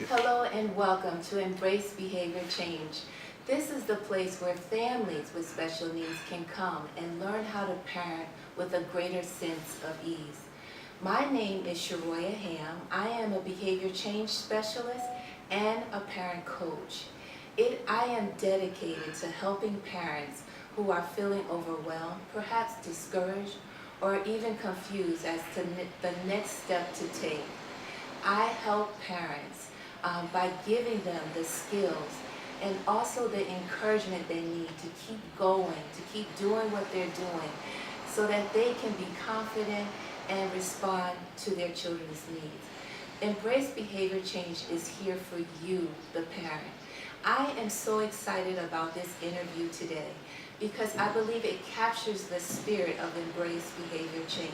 Hello and welcome to Embrace Behavior Change. This is the place where families with special needs can come and learn how to parent with a greater sense of ease. My name is Sharoya Ham. I am a behavior change specialist and a parent coach. I am dedicated to helping parents who are feeling overwhelmed, perhaps discouraged, or even confused as to the next step to take. I help parents by giving them the skills and also the encouragement they need to keep going, to keep doing what they're doing so that they can be confident and respond to their children's needs. Embrace Behavior Change is here for you, the parent. I am so excited about this interview today because I believe it captures the spirit of Embrace Behavior Change,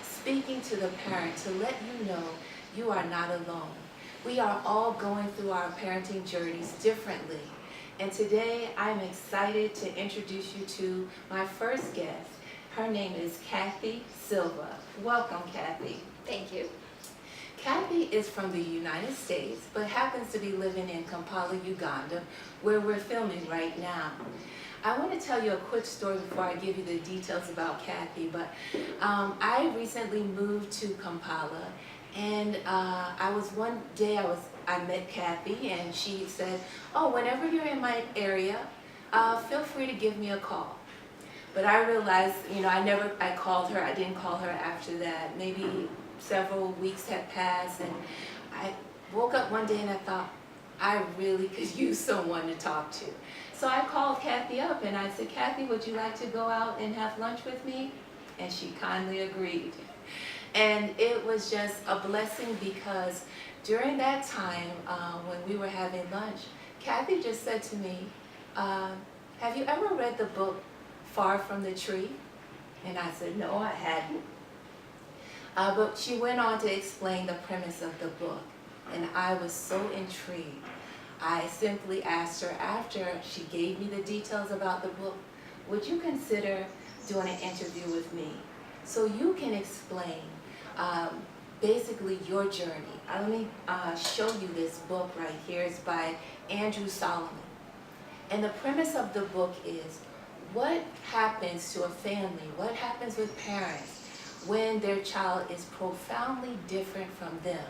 speaking to the parent to let you know you are not alone. We are all going through our parenting journeys differently. And today I'm excited to introduce you to my first guest. Her name is Kathi Silva. Welcome, Kathi. Thank you. Kathi is from the United States, but happens to be living in Kampala, Uganda, where we're filming right now. I want to tell you a quick story before I give you the details about Kathi, but I recently moved to Kampala, and one day I met Kathi, and she said, "Oh, whenever you're in my area, feel free to give me a call." But I realized, I called her. I didn't call her after that. Maybe several weeks had passed, and I woke up one day and I thought, I really could use someone to talk to. So I called Kathi up and I said, "Kathi, would you like to go out and have lunch with me?" And she kindly agreed. And it was just a blessing because during that time when we were having lunch, Kathi just said to me, "Have you ever read the book Far from the Tree?" And I said, "No, I hadn't." But she went on to explain the premise of the book, and I was so intrigued. I simply asked her after she gave me the details about the book, "Would you consider doing an interview with me so you can explain basically your journey?" Let me show you this book right here. It's by Andrew Solomon. And the premise of the book is what happens to a family, what happens with parents when their child is profoundly different from them.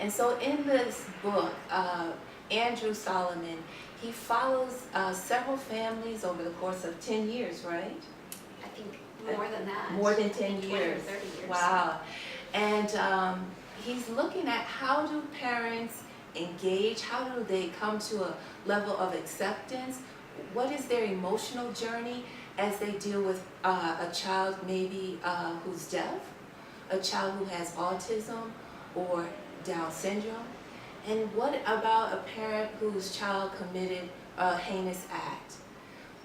And so in this book, Andrew Solomon, he follows several families over the course of 10 years, right? I think more than that. More than 10 20 years. or 30 years. Wow. And he's looking at how do parents engage, how do they come to a level of acceptance, what is their emotional journey as they deal with a child maybe who's deaf, a child who has autism or Down syndrome, and what about a parent whose child committed a heinous act?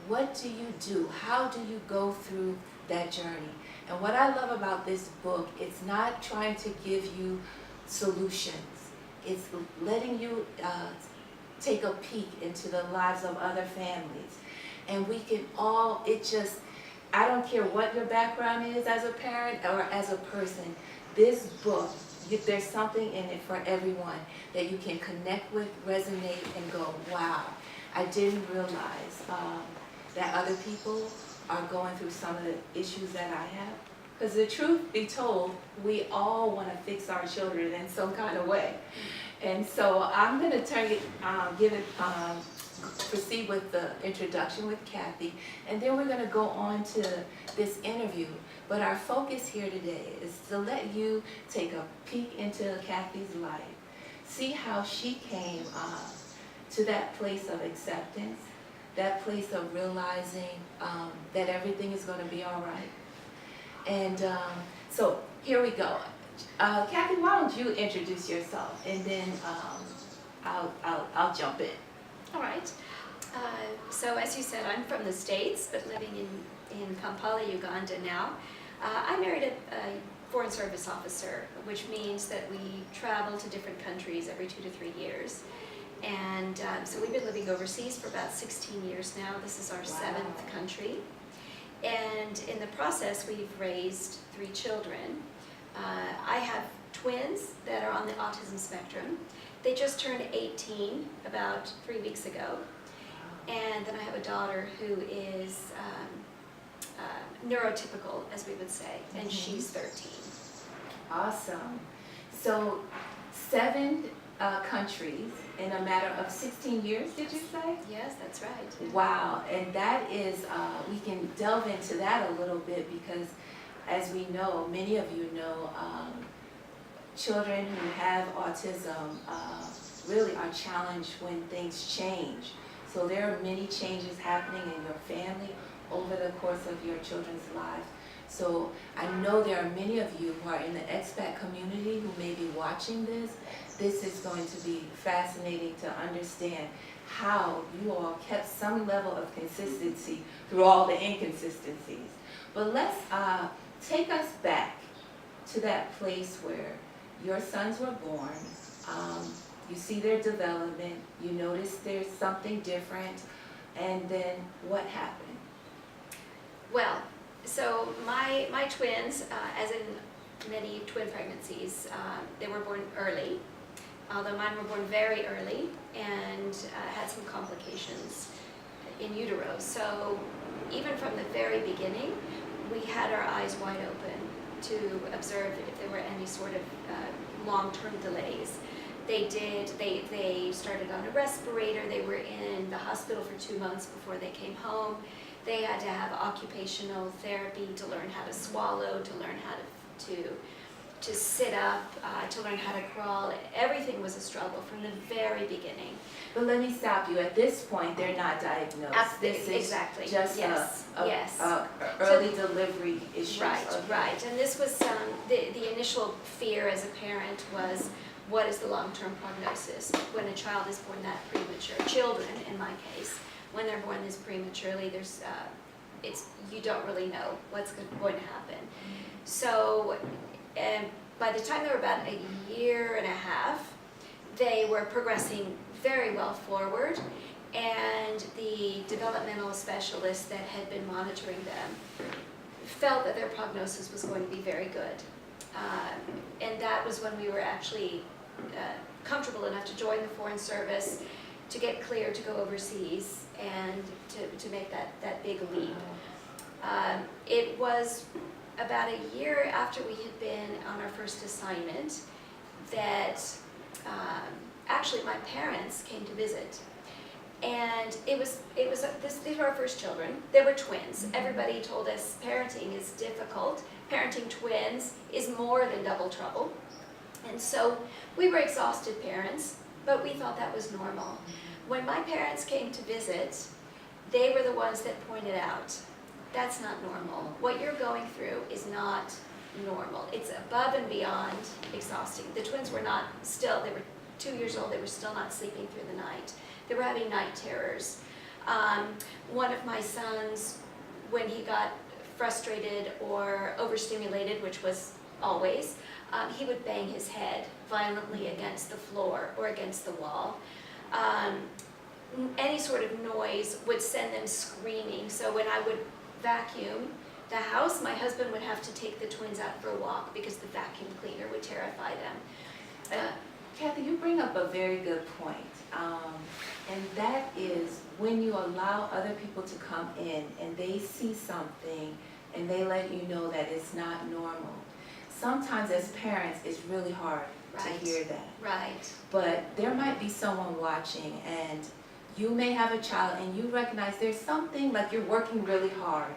What do you do? How do you go through that journey? And what I love about this book, it's not trying to give you solutions. It's letting you take a peek into the lives of other families. And we can all, I don't care what your background is as a parent or as a person, this book, there's something in it for everyone that you can connect with, resonate, and go, wow, I didn't realize that other people are going through some of the issues that I have. Because the truth be told, we all want to fix our children in some kind of way. And so I'm going to proceed with the introduction with Kathi, and then we're going to go on to this interview. But our focus here today is to let you take a peek into Kathi's life, see how she came to that place of acceptance, that place of realizing that everything is going to be all right. And so here we go. Kathi, why don't you introduce yourself, and then I'll jump in. All right. So as you said, I'm from the States, but living in Kampala, Uganda now. I married a Foreign Service officer, which means that we travel to different countries every 2 to 3 years. And so we've been living overseas for about 16 years now. This is our 7th country. And in the process, we've raised 3 children. I have twins that are on the autism spectrum, They just turned 18 about 3 weeks ago. And then I have a daughter who is neurotypical, as we would say, and she's 13. Awesome. So 7 countries in a matter of 16 years, did you say? Yes, that's right. Wow, and that is, we can delve into that a little bit because as we know, many of you know, children who have autism really are challenged when things change. So there are many changes happening in your family over the course of your children's lives. So I know there are many of you who are in the expat community who may be watching this. This is going to be fascinating to understand how you all kept some level of consistency through all the inconsistencies. But let's take us back to that place where your sons were born. You see their development, you notice there's something different, and then what happened? Well, so my twins, as in many twin pregnancies, they were born early, although mine were born very early and had some complications in utero. So even from the very beginning, we had our eyes wide open to observe if there were any sort of long-term delays. They started on a respirator. They were in the hospital for 2 months before they came home. They had to have occupational therapy to learn how to swallow, to learn how to sit up, to learn how to crawl. Everything was a struggle from the very beginning. But let me stop you. At this point, they're not diagnosed. This is Exactly. just Yes. a early delivery issue. Right. And this was the initial fear as a parent was, what is the long-term prognosis when a child is born that premature? Children, in my case, when they're born this prematurely, you don't really know what's going to happen. So by the time they were about a year and a half, they were progressing very well forward, and the developmental specialist that had been monitoring them felt that their prognosis was going to be very good. And that was when we were actually comfortable enough to join the Foreign Service, to get cleared to go overseas, and to make that big leap. It was about a year after we had been on our first assignment that actually my parents came to visit. And these were our first children. They were twins. Everybody told us parenting is difficult. Parenting twins is more than double trouble. And so we were exhausted parents, but we thought that was normal. When my parents came to visit, they were the ones that pointed out, that's not normal. What you're going through is not normal. It's above and beyond exhausting. The twins were they were 2 years old, they were still not sleeping through the night. They were having night terrors. One of my sons, when he got frustrated or overstimulated, which was always, he would bang his head violently against the floor or against the wall. Any sort of noise would send them screaming. So when I would vacuum the house, my husband would have to take the twins out for a walk because the vacuum cleaner would terrify them. Kathi, you bring up a very good point. And that is when you allow other people to come in and they see something and they let you know that it's not normal. Sometimes as parents, it's really hard to hear that. Right. But there might be someone watching, and you may have a child and you recognize there's something, like you're working really hard,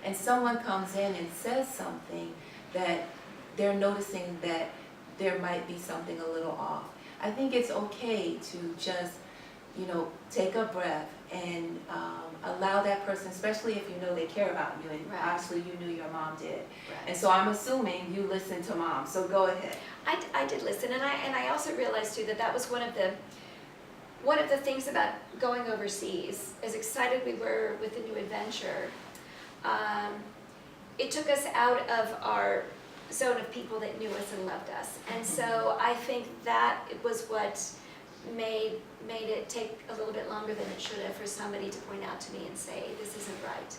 and someone comes in and says something that they're noticing that there might be something a little off. I think it's okay to just, take a breath and allow that person, especially if you know they care about you, and obviously you knew your mom did. And so I'm assuming you listened to mom, so go ahead. I did listen, and I also realized too that was one of the things about going overseas. As excited we were with the new adventure, it took us out of our zone of people that knew us and loved us, and so I think that it was what made it take a little bit longer than it should have for somebody to point out to me and say, this isn't right.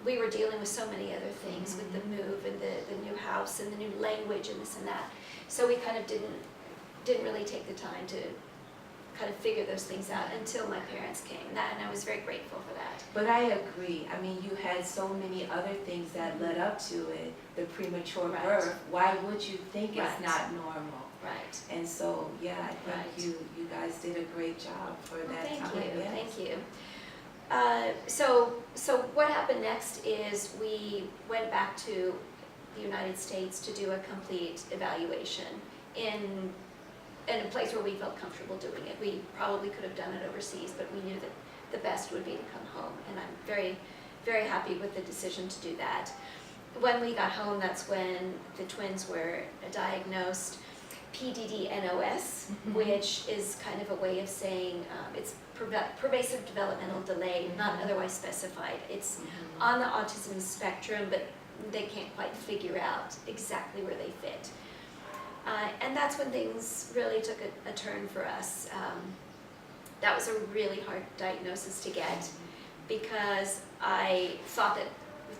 We were dealing with so many other things, with the move and the new house and the new language and this and that, so we kind of didn't didn't really take the time to kind of figure those things out until my parents came, and I was very grateful for that. But I agree. I mean, you had so many other things that led up to it, the premature Right. birth. Why would you think Right. it's not normal? Right. And so, yeah, I think Right. you guys did a great job for that Thank time. you, Yes. thank you. So what happened next is we went back to the United States to do a complete evaluation in a place where we felt comfortable doing it. We probably could have done it overseas, but we knew that the best would be to come home, and I'm very, very happy with the decision to do that. When we got home, that's when the twins were diagnosed PDD-NOS, Mhm. which is kind of a way of saying it's pervasive developmental delay, not Mhm. otherwise specified. It's Mhm. on the autism spectrum, but they can't quite figure out exactly where they fit. And that's when things really took a turn for us. That was a really hard diagnosis to get because I thought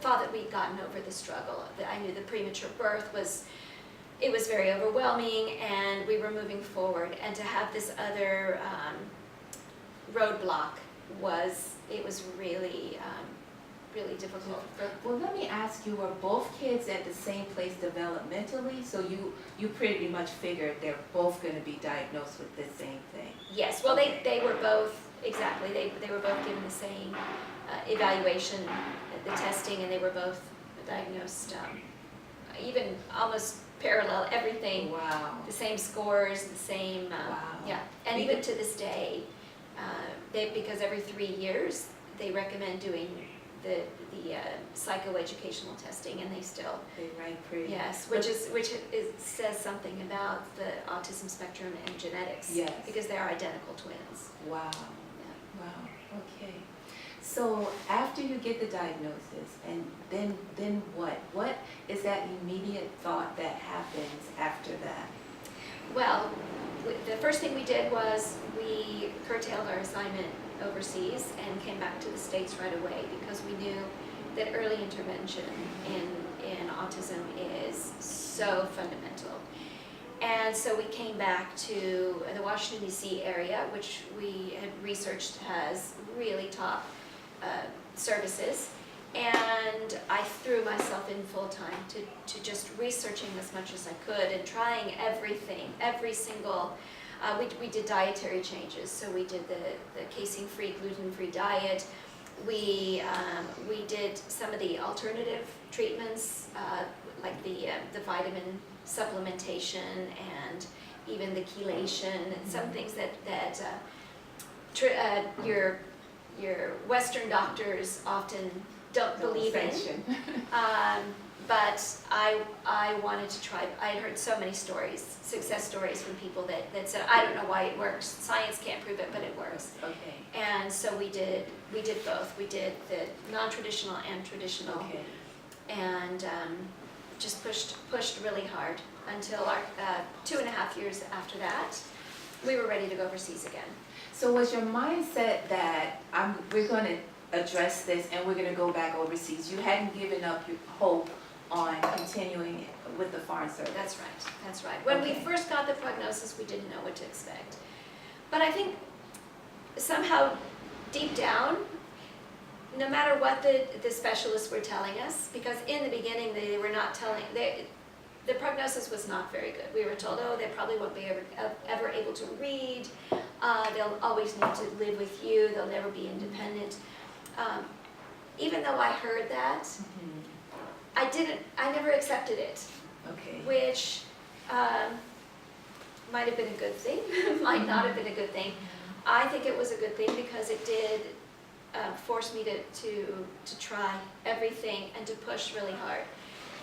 that we'd gotten over the struggle. That I knew the premature birth was very overwhelming, and we were moving forward. And to have this other roadblock was really really difficult. Well, let me ask you, were both kids at the same place developmentally? So you pretty much figured they're both going to be diagnosed with the same thing? Yes, well, Okay. they were both, exactly, they were both given the same evaluation, the testing, and they were both diagnosed, even almost parallel, everything, Wow. the same scores, the same, Wow. yeah. And even to this day, because every 3 years, they recommend doing the psychoeducational testing, and they still, They rank pretty. yes, which says something about the autism spectrum and genetics. Yes. Because they are identical twins. Wow. Yeah. Wow. Okay. So after you get the diagnosis, and then what? What is that immediate thought that happens after that? Well, the first thing we did was we curtailed our assignment overseas and came back to the States right away, because we knew that early intervention in autism is so fundamental. And so we came back to the Washington, D.C. area, which we had researched has really top services. And I threw myself in full time to just researching as much as I could and trying everything, every single, we did dietary changes. So we did the casein-free, gluten-free diet. We did some of the alternative treatments, like the vitamin supplementation and even the chelation, and some things that your Western doctors often don't believe in. But I wanted to try. I had heard so many stories, success stories from people that said, I don't know why it works. Science can't prove it, but it works. Okay. And so we did both. We did the non-traditional and traditional. Okay. And just pushed really hard until our 2.5 years after that, we were ready to go overseas again. So was your mindset that we're going to address this and we're going to go back overseas? You hadn't given up your hope on continuing with the foreign service? That's right, that's right. When we Okay. first got the prognosis, we didn't know what to expect. But I think somehow deep down, no matter what the specialists were telling us, because in the beginning they were not telling, the prognosis was not very good. We were told, oh, they probably won't be ever able to read, they'll always need to live with you, they'll never be independent. Even though I heard that, Mhm. I never accepted it, Okay. which might have been a good thing, might not have been a good thing. I think it was a good thing because it did force me to try everything and to push really hard.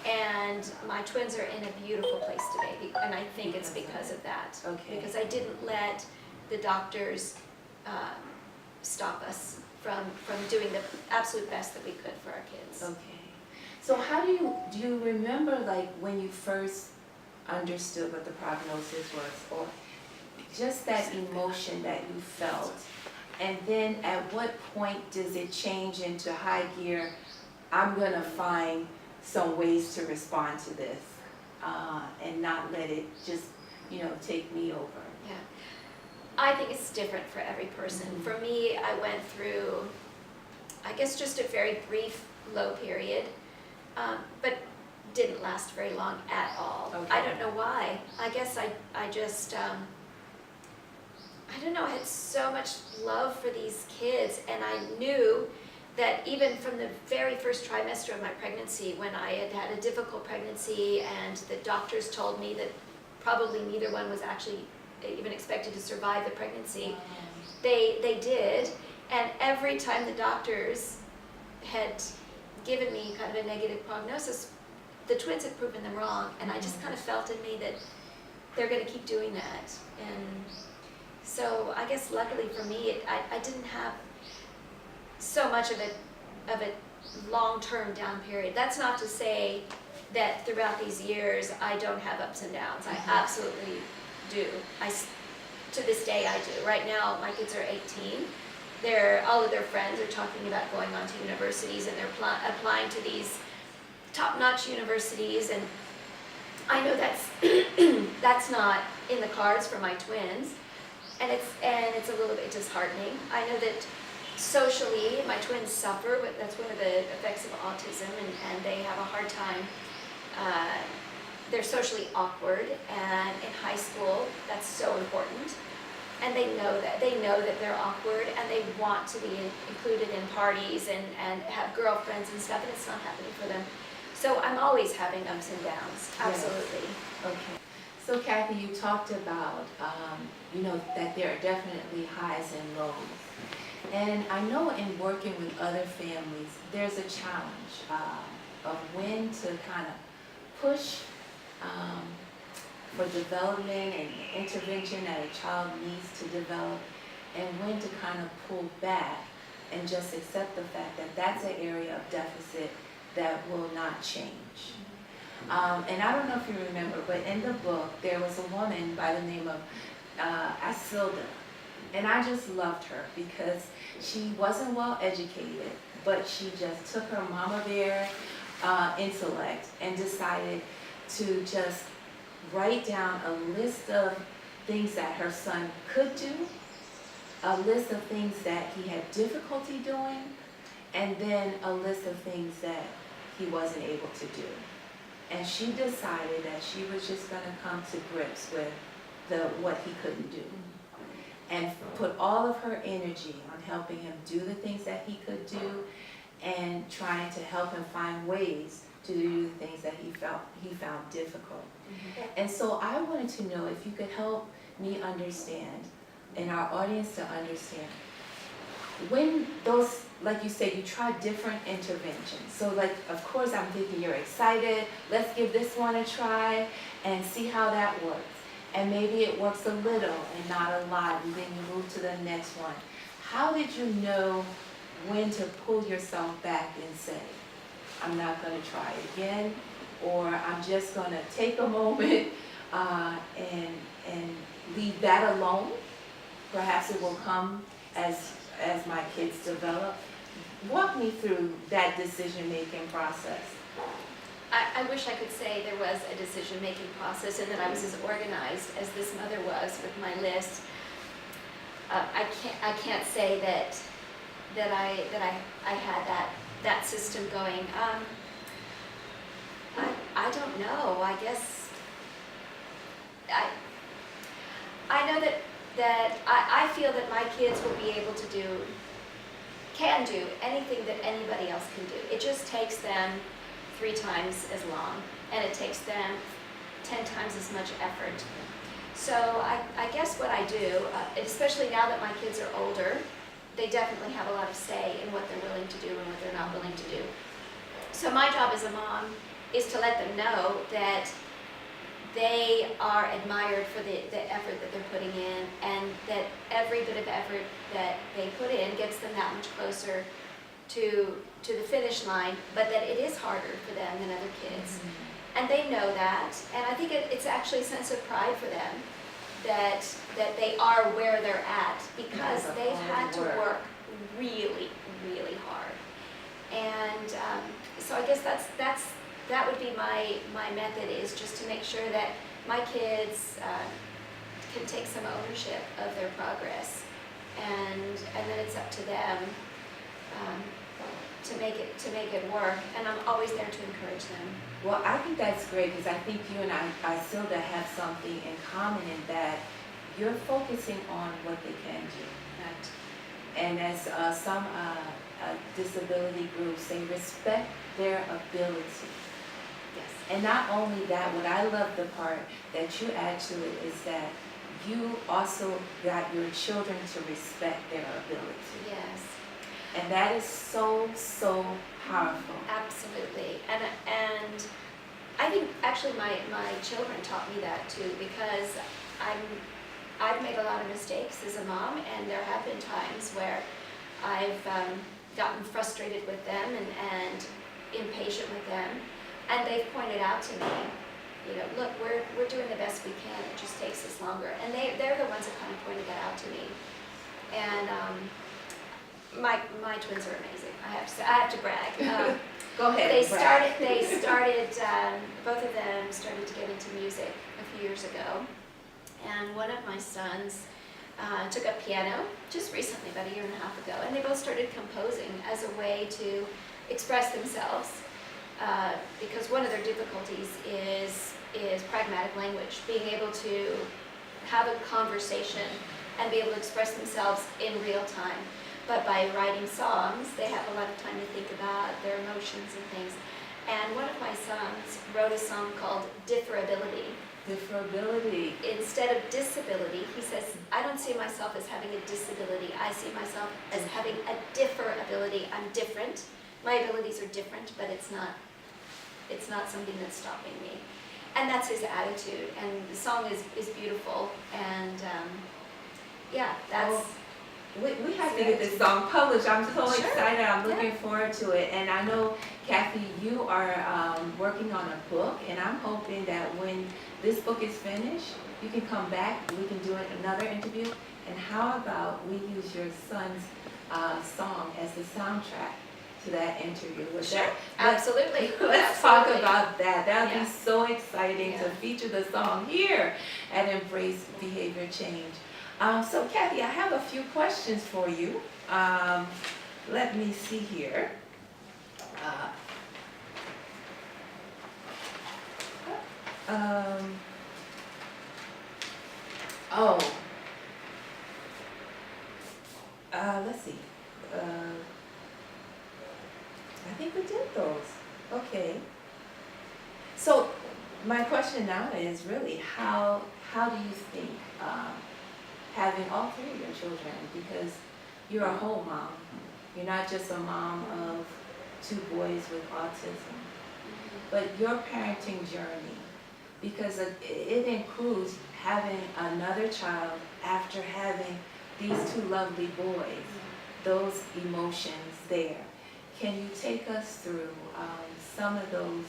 And my twins are in a beautiful place today, and I think it's because of that. Okay. Because I didn't let the doctors stop us from doing the absolute best that we could for our kids. Okay. So how do you remember, like, when you first understood what the prognosis was, or just that emotion that you felt? And then at what point does it change into high gear, I'm gonna find some ways to respond to this, and not let it just take me over. Yeah. I think it's different for every person. Mhm. For me, I went through, I guess, just a very brief low period, but didn't last very long at all. Okay. I don't know why. I guess I just, I don't know, I had so much love for these kids, and I knew that even from the very first trimester of my pregnancy, when I had had a difficult pregnancy and the doctors told me that probably neither one was actually even expected to survive the pregnancy, they did, and every time the doctors had given me kind of a negative prognosis, the twins had proven them wrong, and I just kind of felt in me that they're going to keep doing that. And so I guess luckily for me, I didn't have so much of a long-term down period. That's not to say that throughout these years I don't have ups and downs. I absolutely do. To this day I do. Right now my kids are 18. All of their friends are talking about going on to universities, and they're applying to these top-notch universities, and I know that's not in the cards for my twins, and it's a little bit disheartening. I know that socially my twins suffer, but that's one of the effects of autism, and they have a hard time. They're socially awkward, and in high school that's so important, and they know that they're awkward, and they want to be included in parties and have girlfriends and stuff, and it's not happening for them. So I'm always having ups and downs, absolutely. Yes. Okay. So Kathy, you talked about, that there are definitely highs and lows. And I know in working with other families, there's a challenge of when to kind of push for development and intervention that a child needs to develop, and when to kind of pull back and just accept the fact that that's an area of deficit that will not change. And I don't know if you remember, but in the book there was a woman by the name of Silva, and I just loved her because she wasn't well educated, but she just took her mama bear intellect and decided to just write down a list of things that her son could do, a list of things that he had difficulty doing, and then a list of things that he wasn't able to do. And she decided that she was just going to come to grips with what he couldn't do, and put all of her energy on helping him do the things that he could do, and trying to help him find ways to do the things that he found difficult. And so I wanted to know if you could help me understand, and our audience to understand, when those, like you said, you try different interventions. So like, of course I'm thinking you're excited, let's give this one a try and see how that works. And maybe it works a little and not a lot, and then you move to the next one. How did you know when to pull yourself back and say, I'm not going to try it again, or I'm just going to take a moment and leave that alone? Perhaps it will come as my kids develop. Walk me through that decision-making process. I wish I could say there was a decision-making process and that I was as organized as this mother was with my list. I can't say that I had that system going. I don't know. I guess I know that I feel that my kids will be able to can do anything that anybody else can do. It just takes them 3 times as long, and it takes them 10 times as much effort. So I guess what I do, especially now that my kids are older, they definitely have a lot of say in what they're willing to do and what they're not willing to do. So my job as a mom is to let them know that they are admired for the effort that they're putting in, and that every bit of effort that they put in gets them that much closer to the finish line, but that it is harder for them than other kids. And they know that, and I think it's actually a sense of pride for them that they are where they're at, because they've had to work really, really hard. And so I guess that's that would be my method, is just to make sure that my kids can take some ownership of their progress, and then it's up to them to make it work. And I'm always there to encourage them. Well, I think that's great because I think you and I still have something in common in that you're focusing on what they can do. Right. And as some disability groups say, respect their ability. Yes. And not only that, what I love the part that you add to it is that you also got your children to respect their ability. Yes. And that is so, so powerful. Absolutely. And I think actually my children taught me that too, because I've made a lot of mistakes as a mom, and there have been times where I've gotten frustrated with them and impatient with them, and they've pointed out to me, look, we're doing the best we can, it just takes us longer. And they're the ones that kind of pointed that out to me. And my twins are amazing. I have to brag. Go ahead. They started. Both of them started to get into music a few years ago, and one of my sons took up piano just recently, about a year and a half ago, and they both started composing as a way to express themselves, because one of their difficulties is pragmatic language, being able to have a conversation and be able to express themselves in real time. But by writing songs, they have a lot of time to think about their emotions and things. And one of my sons wrote a song called Differability. Differability. Instead of disability, he says, I don't see myself as having a disability. I see myself as having a differability. I'm different. My abilities are different, but it's not something that's stopping me. And that's his attitude. And the song is beautiful. And that's... Well, we have to get this song published. I'm so Sure. excited. I'm looking forward to it. And I know, Kathi, you are working on a book, and I'm hoping that when this book is finished, you can come back, we can do another interview. And how about we use your son's song as the soundtrack to that interview? Sure, absolutely. Let's Absolutely. talk about that. That would Yeah. be so exciting to Yeah. feature the song here at Embrace Behavior Change. So Kathi, I have a few questions for you. Let me see here. Let's see. I think we did those. Okay. So my question now is really how do you think having all three of your children, because you're a whole mom. You're not just a mom of two boys with autism, but your parenting journey, because it includes having another child after having these two lovely boys, those emotions there. Can you take us through some of those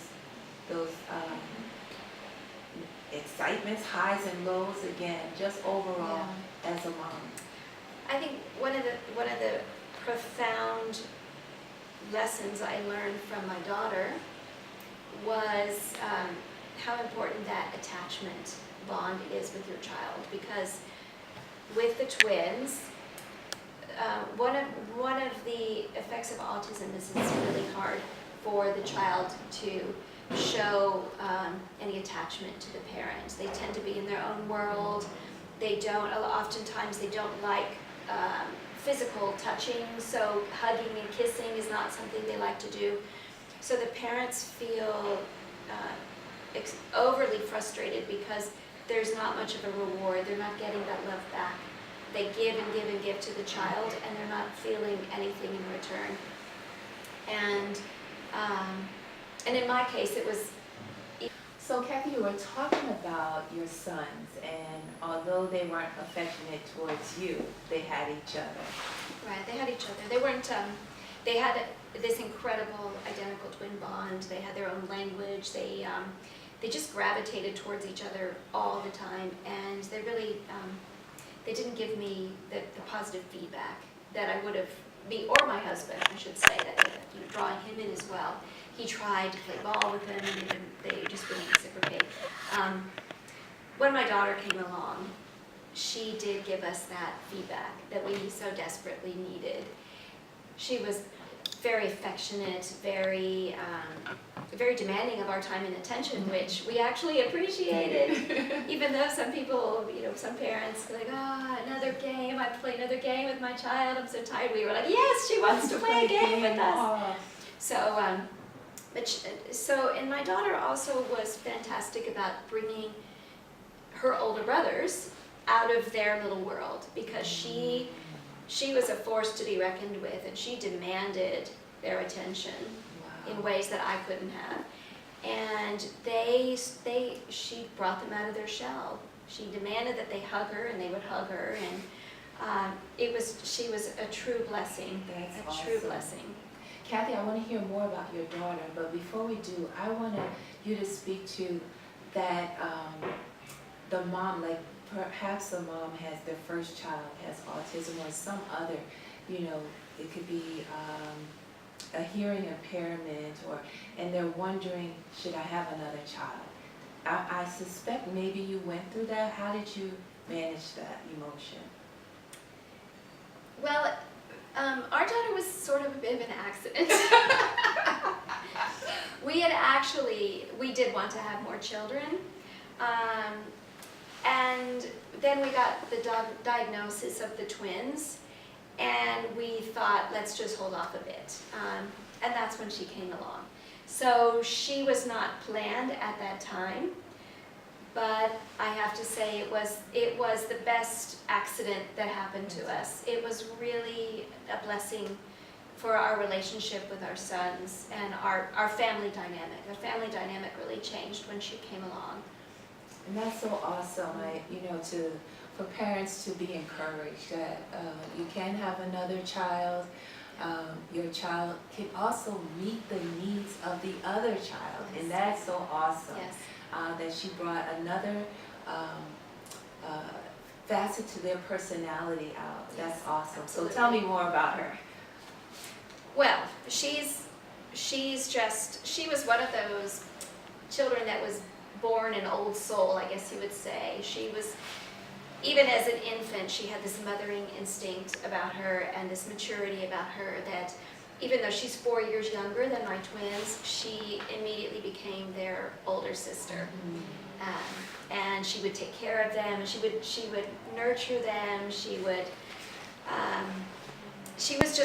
excitements, highs and lows again, just overall as a mom? I think one of the profound lessons I learned from my daughter was how important that attachment bond is with your child, because with the twins, one of the effects of autism is it's really hard for the child to show any attachment to the parents. They tend to be in their own world. Oftentimes they don't like physical touching, so hugging and kissing is not something they like to do. So the parents feel overly frustrated because there's not much of a reward. They're not getting that love back. They give and give and give to the child, and they're not feeling anything in return. And in my case, it was... So Kathi, you were talking about your sons, and although they weren't affectionate towards you, they had each other. Right, they had each other. They weren't, they had this incredible identical twin bond. They had their own language. They just gravitated towards each other all the time, and they really, they didn't give me the positive feedback that I would have me or my husband, I should say, that drawing him in as well. He tried to play ball with them, and they just wouldn't reciprocate. When my daughter came along, she did give us that feedback that we so desperately needed. She was very affectionate, very demanding of our time and attention, which we actually appreciated. Even though some people, some parents were like, another game, I play another game with my child, I'm so tired. We were like, yes, she wants to play a game with us. So, and my daughter also was fantastic about bringing her older brothers out of their little world, because she was a force to be reckoned with, and she demanded their attention in ways that I couldn't have. And she brought them out of their shell. She demanded that they hug her, and they would hug her, and she was a true blessing. That's true awesome. blessing. Kathy, I want to hear more about your daughter, but before we do, I want you to speak to that, the mom, like perhaps the mom has, their first child has autism or some other, it could be a hearing impairment, and they're wondering, should I have another child? I suspect maybe you went through that. How did you manage that emotion? Well, our daughter was sort of a bit of an accident. We did want to have more children. And then we got the diagnosis of the twins, and we thought, let's just hold off a bit. And that's when she came along. So she was not planned at that time, but I have to say it was the best accident that happened to us. It was really a blessing for our relationship with our sons and our family dynamic. Our family dynamic really changed when she came along. And that's so awesome, for parents to be encouraged that you can have another child. Your child can also meet the needs of the other child, Yes. and that's so awesome. Yes. That she brought another facet to their personality out. Yes, That's awesome. absolutely. So tell me more about her. Well, she was one of those children that was born an old soul, I guess you would say. She was, even as an infant, she had this mothering instinct about her and this maturity about her that even though she's 4 years younger than my twins, she immediately became their older sister. And she would take care of them, and she would nurture them, she was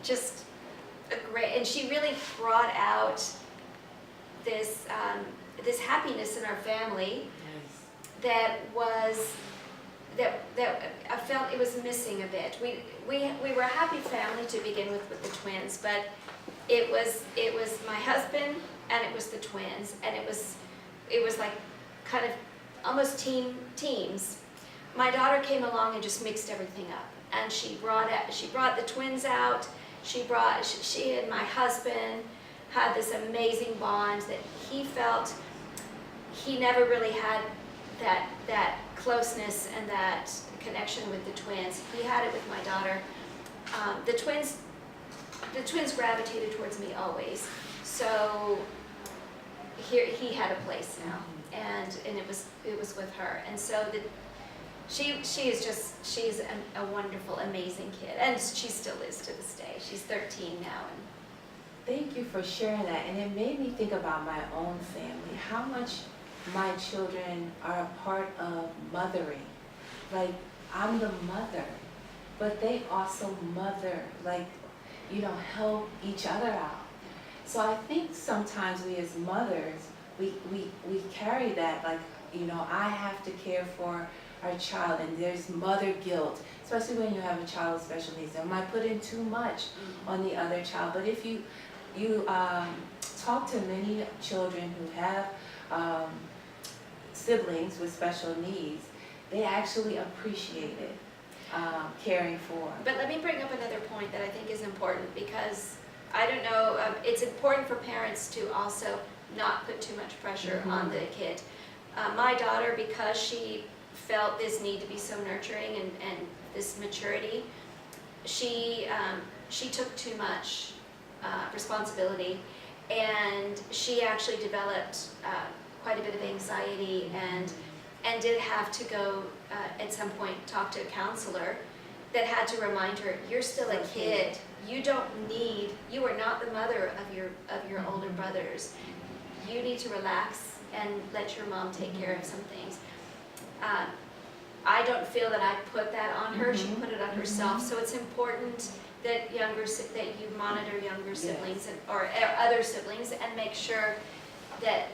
just a great, and she really brought out this happiness in our family that I felt it was missing a bit. We were a happy family to begin with the twins, but it was my husband and it was the twins, and it was like kind of almost teams. My daughter came along and just mixed everything up, and she brought the twins out. She and my husband had this amazing bond that he felt he never really had that closeness and that connection with the twins. He had it with my daughter. The twins gravitated towards me always. So here he had a place now, and it was with her. And so she's a wonderful, amazing kid, and she still is to this day. She's 13 now. And Thank you for sharing that, and it made me think about my own family, how much my children are a part of mothering. Like, I'm the mother, but they also mother, help each other out. So I think sometimes we as mothers, we carry that, I have to care for our child, and there's mother guilt, especially when you have a child with special needs. Am I putting too much on the other child? But if you talk to many children who have siblings with special needs, they actually appreciate it, caring for. But let me bring up another point that I think is important, because I don't know, it's important for parents to also not put too much pressure on the kid. My daughter, because she felt this need to be so nurturing and this maturity, she took too much responsibility, and she actually developed quite a bit of anxiety, and did have to go at some point talk to a counselor that had to remind her, you're still a kid. You are not the mother of your older brothers. You need to relax and let your mom take care of some things. I don't feel that I put that on her. She put it on herself. So it's important that you monitor younger siblings or other siblings and make sure that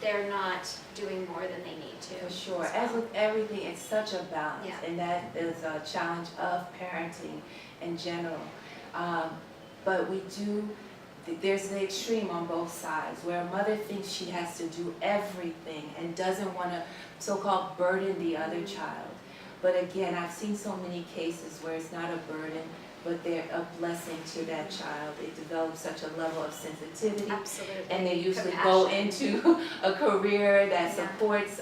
they're not doing more than they need to. For sure. As with everything, it's such a balance, Yeah. and that is a challenge of parenting in general. But there's the extreme on both sides, where a mother thinks she has to do everything and doesn't want to so-called burden the other child. But again, I've seen so many cases where it's not a burden, but they're a blessing to that child. They develop such a level of sensitivity. Absolutely. And they usually go into a career that Yeah. supports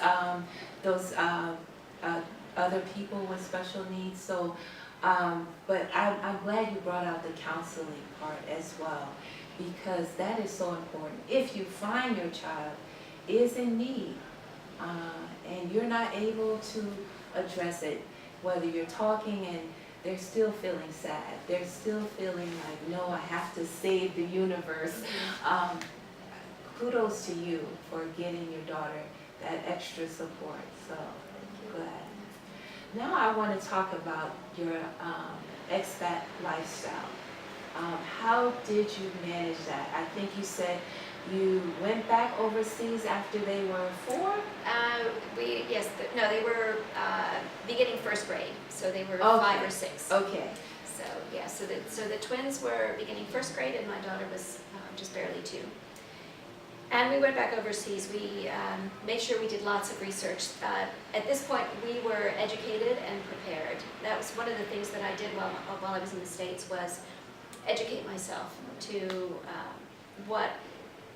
those other people with special needs. So, but I'm glad you brought out the counseling part as well, because that is so important. If you find your child is in need and you're not able to address it, whether you're talking and they're still feeling sad, they're still feeling like, no, I have to save the universe. Kudos to you for getting your daughter that extra support. So glad. Now I want to talk about your expat lifestyle. How did you manage that? I think you said you went back overseas after they were 4? They were beginning first grade, so they were Okay. 5 or 6. Okay. So yeah, so the twins were beginning first grade, and my daughter was just barely 2. And we went back overseas. We made sure we did lots of research. At this point, we were educated and prepared. That was one of the things that I did while I was in the States, was educate myself to what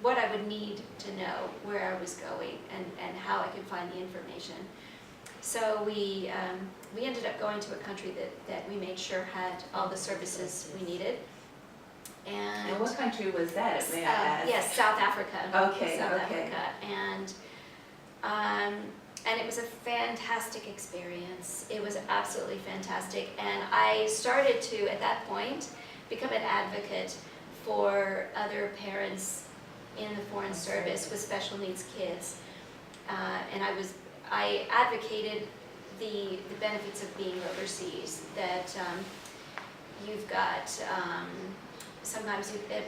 I would need to know, where I was going, and how I could find the information. So we ended up going to a country that we made sure had all the services we needed. And what country was that, may I ask? Yes, South Africa. Okay, South okay. Africa. And it was a fantastic experience. It was absolutely fantastic. And I started to, at that point, become an advocate for other parents in the Foreign Service with special needs kids. And I advocated the benefits of being overseas, that you've got sometimes you get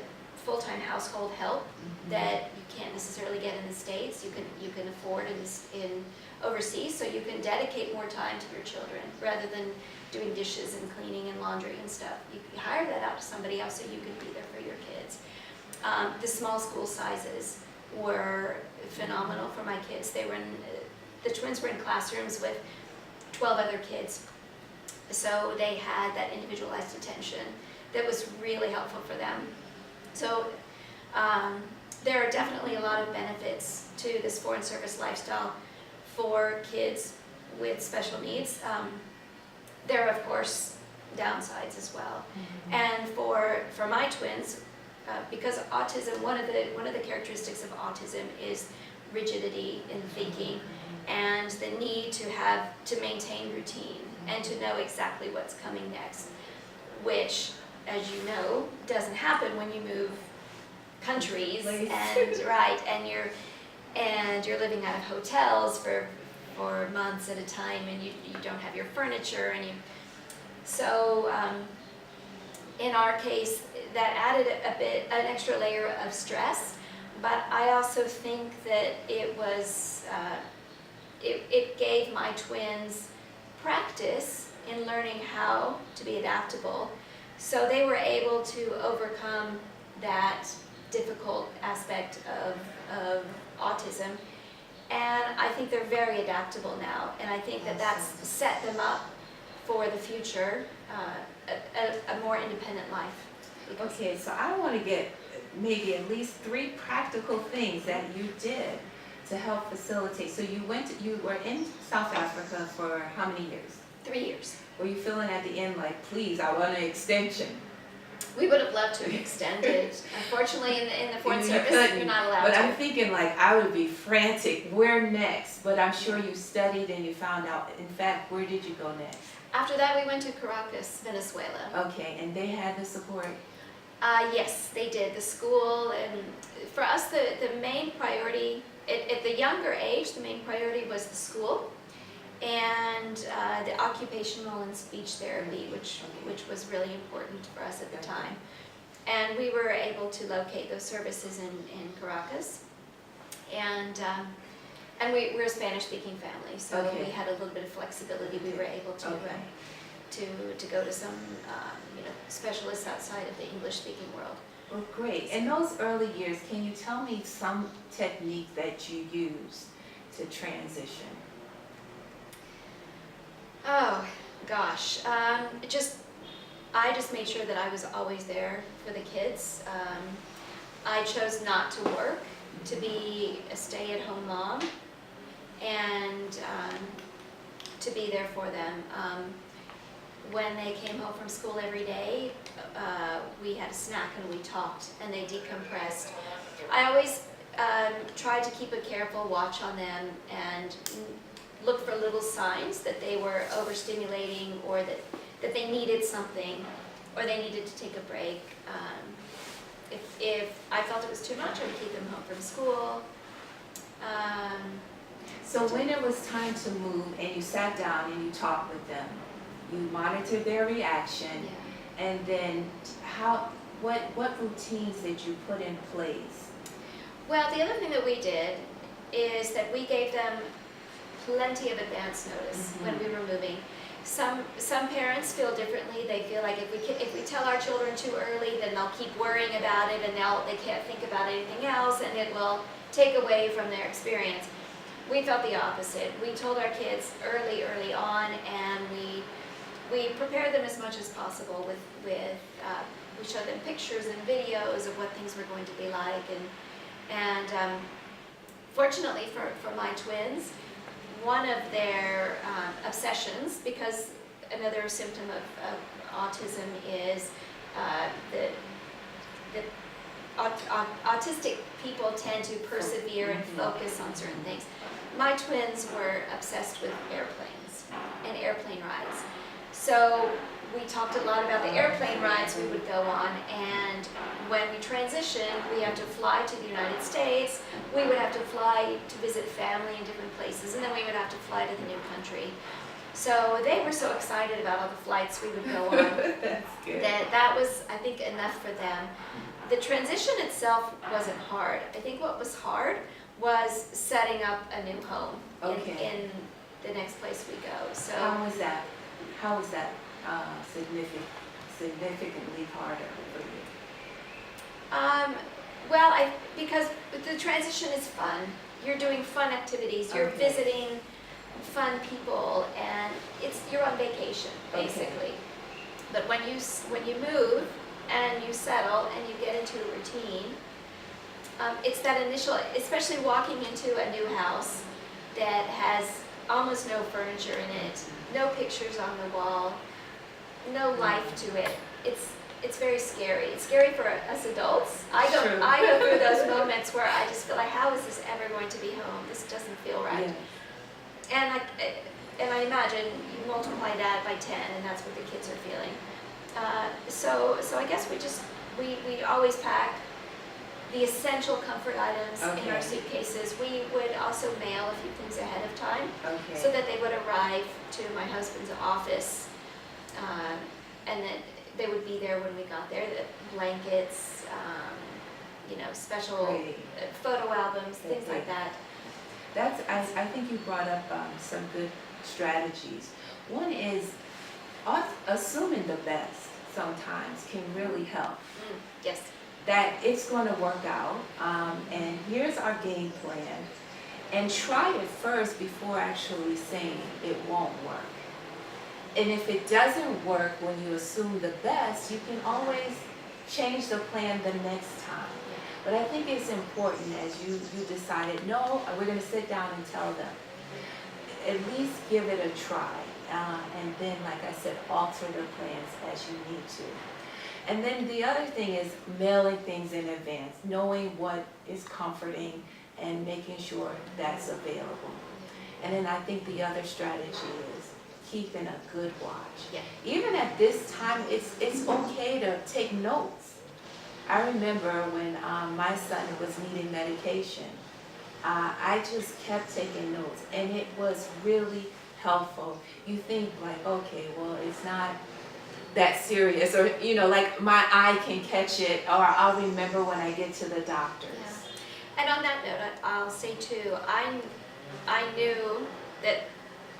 full-time household help that you can't necessarily get in the States. You can afford in overseas, so you can dedicate more time to your children rather than doing dishes and cleaning and laundry and stuff. You hire that out to somebody else so you can be there for your kids. The small school sizes were phenomenal for my kids. The twins were in classrooms with 12 other kids, so they had that individualized attention that was really helpful for them. So there are definitely a lot of benefits to this Foreign Service lifestyle for kids with special needs. There are, of course, downsides as well. And for my twins, because autism, one of the characteristics of autism is rigidity in thinking and the need to maintain routine and to know exactly what's coming next, which, as you know, doesn't happen when you move countries and you're living out of hotels for months at a time, and you don't have your furniture, so in our case that added an extra layer of stress. But I also think that it gave my twins practice in learning how to be adaptable. So they were able to overcome that difficult aspect of autism. And I think they're very adaptable now. And I think that that's set them up for the future, a more independent life. Okay, so I want to get maybe at least 3 practical things that you did to help facilitate. So you were in South Africa for how many years? 3 years. Were you feeling at the end like, please, I want an extension? We would have loved to have extended. Unfortunately, in the foreign You service, couldn't, you're not allowed but to. I'm thinking like, I would be frantic, where next? But I'm sure you studied and you found out, in fact, where did you go next? After that, we went to Caracas, Venezuela. Okay, and they had the support? Yes, they did. The school, and for us, the main priority, at the younger age, the main priority was the school and the occupational and speech therapy, which was really important for us at the time. And we were able to locate those services in Caracas. And we're a Spanish-speaking family, so Okay. we had a little bit of flexibility. We were able to to go to some specialists outside of the English-speaking world. Well, great. In those early years, can you tell me some technique that you used to transition? Oh gosh, I just made sure that I was always there for the kids. I chose not to work, to be a stay-at-home mom, and to be there for them. When they came home from school every day, we had a snack and we talked and they decompressed. I always tried to keep a careful watch on them and look for little signs that they were overstimulating or that they needed something or they needed to take a break. If I felt it was too much, I would keep them home from school. So when it was time to move and you sat down and you talked with them, you monitored their reaction, Yeah. and then what routines did you put in place? Well, the other thing that we did is that we gave them plenty of advance notice when we were moving. Some parents feel differently. They feel like if we tell our children too early, then they'll keep worrying about it and they can't think about anything else, and it will take away from their experience. We felt the opposite. We told our kids early on, and we prepared them as much as possible with we showed them pictures and videos of what things were going to be like, and fortunately for my twins, one of their obsessions, because another symptom of autism is that autistic people tend to persevere and focus on certain things. My twins were obsessed with airplanes and airplane rides. So we talked a lot about the airplane rides we would go on, and when we transitioned, we had to fly to the United States, we would have to fly to visit family in different places, and then we would have to fly to the new country. So they were so excited about all the flights we would go on. That's good. that was, I think, enough for them. The transition itself wasn't hard. I think what was hard was setting up a new home in the next place we go. So How was that significantly harder for you? Well, because the transition is fun. You're doing fun activities. You're visiting fun people, and you're on vacation basically. But when you move and you settle and you get into a routine, it's that initial, especially walking into a new house that has almost no furniture in it, no pictures on the wall, no life to it. It's very scary. It's scary for us adults. I go through those moments where I just feel like, how is this ever going to be home? This doesn't feel right. Yeah. And I imagine you multiply that by 10, and that's what the kids are feeling. So I guess we always pack the essential comfort items in our suitcases. We would also mail a few things ahead of time so that they would arrive to my husband's office, and then they would be there when we got there. The blankets, special photo albums, things like that. I think you brought up some good strategies. One is assuming the best sometimes can really help. Yes. That it's going to work out, and here's our game plan, and try it first before actually saying it won't work. And if it doesn't work when you assume the best, you can always change the plan the next time. But I think it's important, as you decided, no, we're going to sit down and tell them. at least give it a try. And then, like I said, alter the plans as you need to. And then the other thing is mailing things in advance, knowing what is comforting and making sure that's available. And then I think the other strategy is keeping a good watch. Yeah. Even at this time, it's okay to take notes. I remember when my son was needing medication, I just kept taking notes, and it was really helpful. You think like, okay, well, it's not that serious, or like my eye can catch it, or I'll remember when I get to the doctor's. Yeah. And on that note, I'll say too, I knew that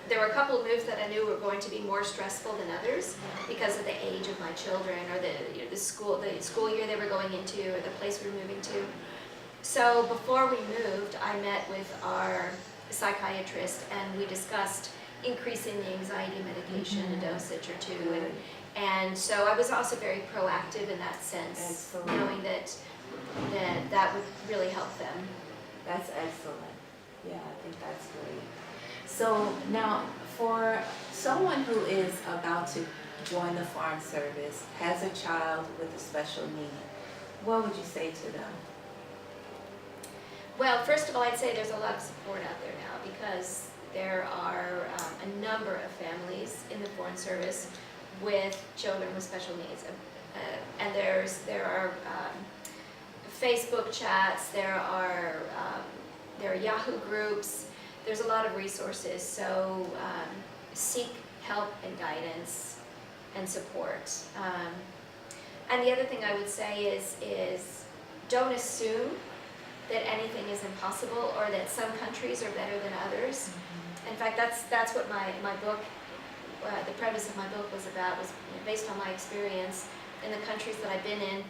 there were a couple of moves that I knew were going to be more stressful than others because of the age of my children, or the school year they were going into, or the place we were moving to. So before we moved, I met with our psychiatrist, and we discussed increasing the anxiety medication, a dosage or two, and so I was also very proactive in that sense. Excellent. Knowing that would really help them. That's excellent. Yeah, I think that's great. So now, for someone who is about to join the Foreign Service, has a child with a special need, what would you say to them? Well, first of all, I'd say there's a lot of support out there now, because there are a number of families in the Foreign Service with children with special needs, and there are Facebook chats, there are Yahoo groups. There's a lot of resources, so seek help and guidance and support. And the other thing I would say is don't assume that anything is impossible, or that some countries are better than others. In fact, that's what my book, the premise of my book was about, was based on my experience in the countries that I've been in.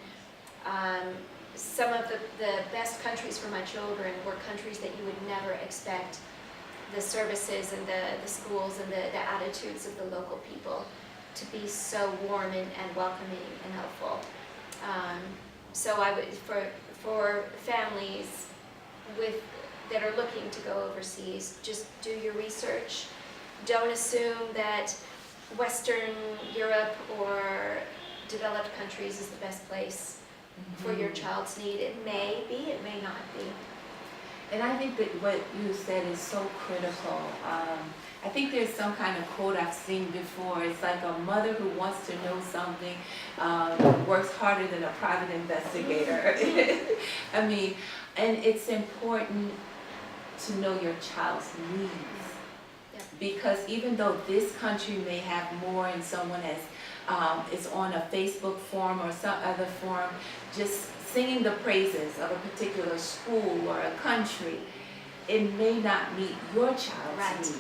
Some of the best countries for my children were countries that you would never expect the services and the schools and the attitudes of the local people to be so warm and welcoming and helpful. So I would, for families that are looking to go overseas, just do your research. Don't assume that Western Europe or developed countries is the best place for your child's need. It may be, it may not be. And I think that what you said is so critical. I think there's some kind of quote I've seen before. It's like a mother who wants to know something works harder than a private investigator. I mean, and it's important to know your child's needs. Yep. Because even though this country may have more, and someone is on a Facebook forum or some other forum, just singing the praises of a particular school or a country, it may not meet your child's needs.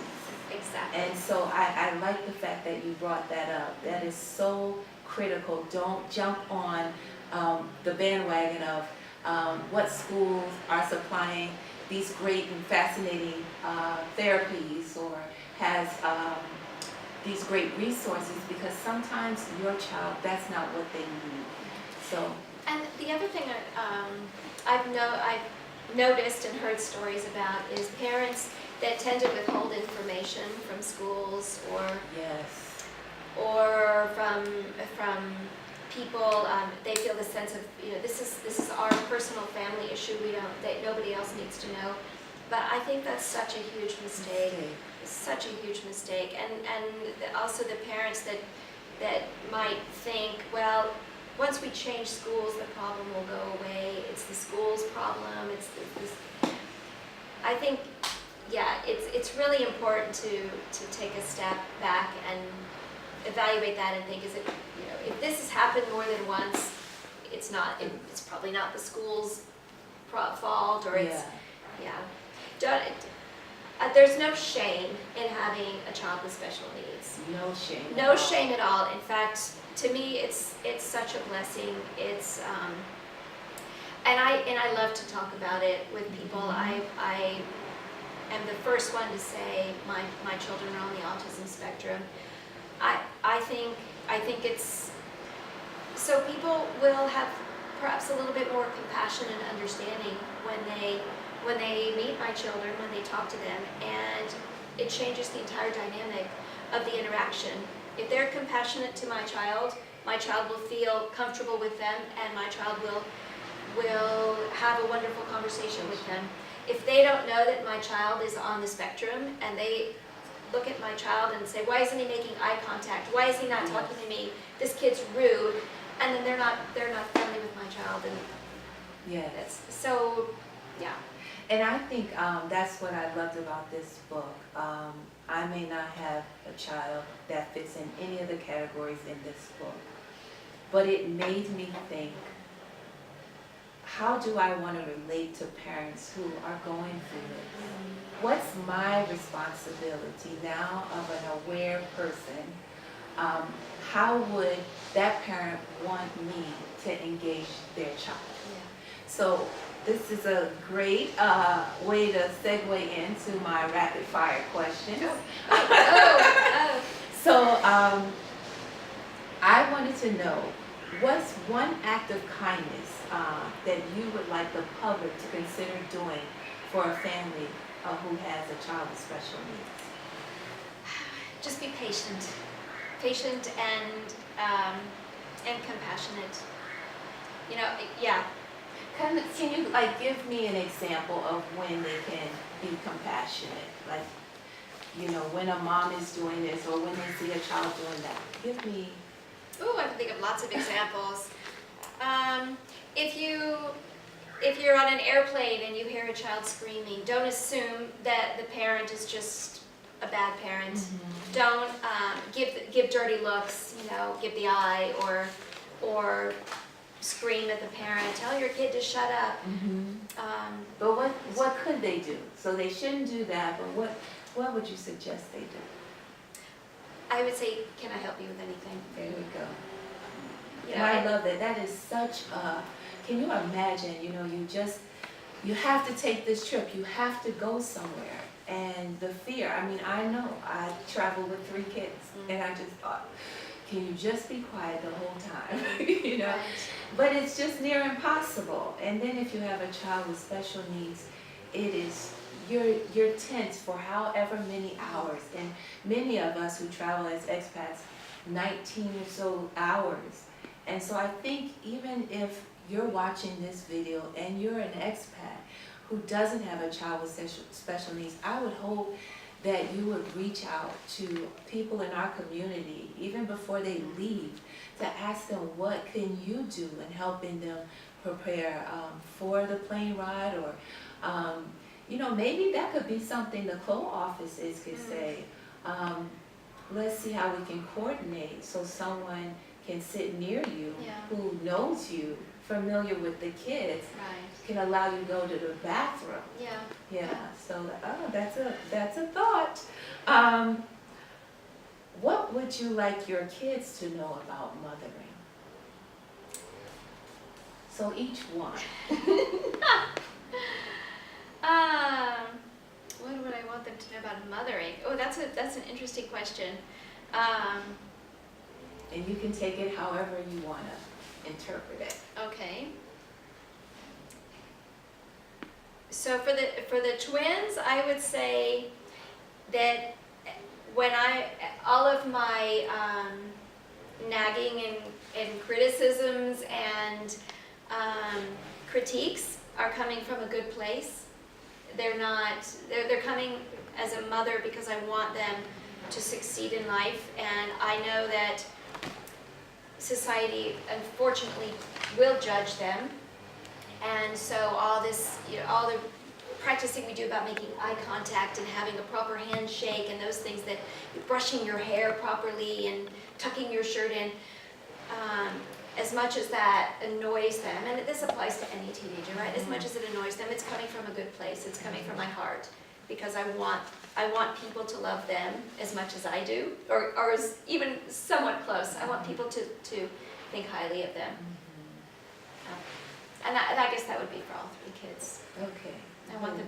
Exactly. And so I like the fact that you brought that up. That is so critical. Don't jump on the bandwagon of what schools are supplying these great and fascinating therapies, or has these great resources, because sometimes your child, that's not what they need. So. And the other thing I've noticed and heard stories about is parents that tend to withhold information from schools, or Yes. or from people. They feel the sense of, this is our personal family issue. That nobody else needs to know. But I think that's such a huge mistake. Such a huge mistake. And also the parents that might think, well, once we change schools, the problem will go away. It's the school's problem. It's this. I think, yeah, it's really important to take a step back and evaluate that and think, is it, if this has happened more than once, it's probably not the school's fault, or it's, there's no shame in having a child with special needs. No shame. No shame at all. In fact, to me, it's such a blessing. It's and I love to talk about it with people. I am the first one to say my children are on the autism spectrum. I think it's so people will have perhaps a little bit more compassion and understanding when they meet my children, when they talk to them, and it changes the entire dynamic of the interaction. If they're compassionate to my child will feel comfortable with them, and my child will have a wonderful conversation with them. If they don't know that my child is on the spectrum, and they look at my child and say, why isn't he making eye contact? Why is he not talking to me? This kid's rude. And then they're not friendly with my child. And Yes. so, yeah. And I think that's what I loved about this book. I may not have a child that fits in any of the categories in this book, but it made me think, how do I want to relate to parents who are going through this? What's my responsibility now of an aware person? How would that parent want me to engage their child? So this is a great way to segue into my rapid fire questions. So I wanted to know, what's one act of kindness that you would like the public to consider doing for a family who has a child with special needs? Just be patient. Patient and compassionate. You know, yeah. Can you give me an example of when they can be compassionate? Like, when a mom is doing this or when they see a child doing that. Give me. Ooh, I can think of lots of examples. If you're on an airplane and you hear a child screaming, don't assume that the parent is just a bad parent. Mm-hmm. Don't give dirty looks, give the eye or scream at the parent. Tell your kid to shut up. Mm-hmm. But what could they do? So they shouldn't do that, but what would you suggest they do? I would say, can I help you with anything? There we go. I love that. That is such a, can you imagine, you have to take this trip, you have to go somewhere. And the fear, I know, I traveled with 3 kids, and I just thought, can you just be quiet the whole time, Right. But it's just near impossible. And then if you have a child with special needs, it is, you're tense for however many hours. And many of us who travel as expats, 19 or so hours. And so I think even if you're watching this video and you're an expat who doesn't have a child with special needs, I would hope that you would reach out to people in our community, even before they leave, to ask them, what can you do in helping them prepare for the plane ride? Or, maybe that could be something the CLO offices could say, let's see how we can coordinate so someone can sit near you who knows you, familiar with the kids, can allow you to go to the bathroom. So that's a thought. What would you like your kids to know about mothering? So each one. What would I want them to know about mothering? Oh, that's an interesting question. And you can take it however you want to interpret it. Okay. So for the twins, I would say that when all of my nagging and criticisms and critiques are coming from a good place. They're coming as a mother because I want them to succeed in life, and I know that society unfortunately will judge them. And so all this, all the practicing we do about making eye contact and having a proper handshake and those things, that brushing your hair properly and tucking your shirt in, as much as that annoys them, and this applies to any teenager, right? As much as it annoys them, it's coming from a good place. It's coming from my heart, because I want people to love them as much as I do, or as even somewhat close. I want people to think highly of them. And I guess that would be for all 3 kids. Okay. I want them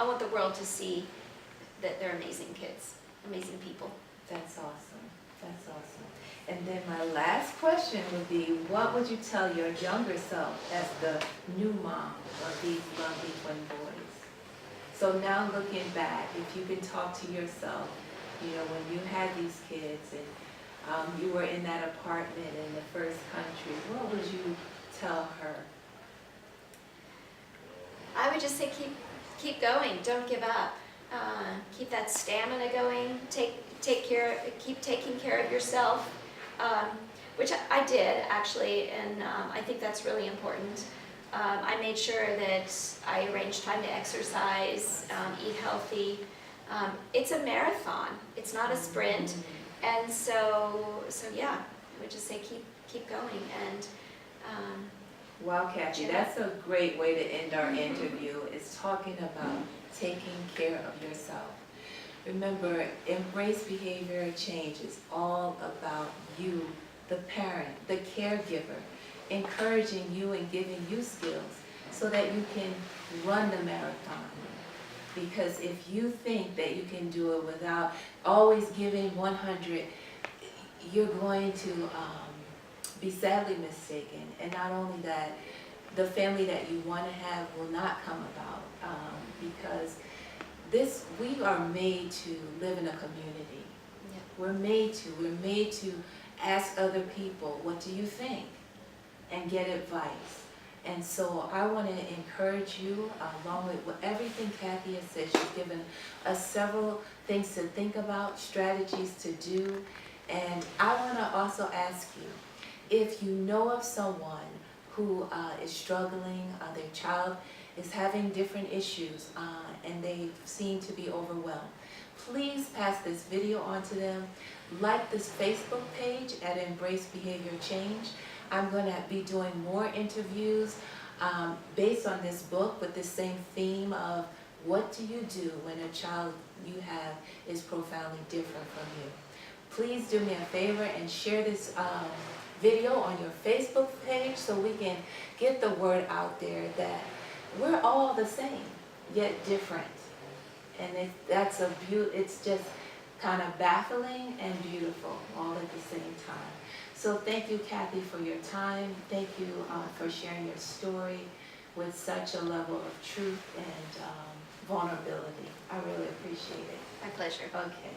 I want the world to see that they're amazing kids, amazing people. That's awesome. That's awesome. And then my last question would be, what would you tell your younger self as the new mom of these lovely twin boys? So now looking back, if you can talk to yourself, when you had these kids and you were in that apartment in the first country, what would you tell her? I would just say keep going, don't give up. Keep that stamina going, keep taking care of yourself, which I did actually, and I think that's really important. I made sure that I arranged time to exercise, eat healthy. It's a marathon, it's not a sprint, and so yeah, I would just say keep going. And Wow, Kathy, that's a great way to end our interview, is talking about taking care of yourself. Remember, Embrace Behavior Change is all about you, the parent, the caregiver, encouraging you and giving you skills so that you can run the marathon. Because if you think that you can do it without always giving 100, you're going to be sadly mistaken. And not only that, the family that you want to have will not come about, because we are made to live in a community. yeah. We're made to ask other people, what do you think? And get advice. And so I want to encourage you, along with everything Kathy has said. She's given us several things to think about, strategies to do. And I want to also ask you, if you know of someone who is struggling, their child is having different issues, and they seem to be overwhelmed, please pass this video on to them. Like this Facebook page at Embrace Behavior Change. I'm going to be doing more interviews based on this book with the same theme of what do you do when a child you have is profoundly different from you. Please do me a favor and share this video on your Facebook page so we can get the word out there that we're all the same, yet different. And it's just kind of baffling and beautiful all at the same time. So thank you, Kathy, for your time. Thank you for sharing your story with such a level of truth and vulnerability. I really appreciate it. My pleasure. Okay.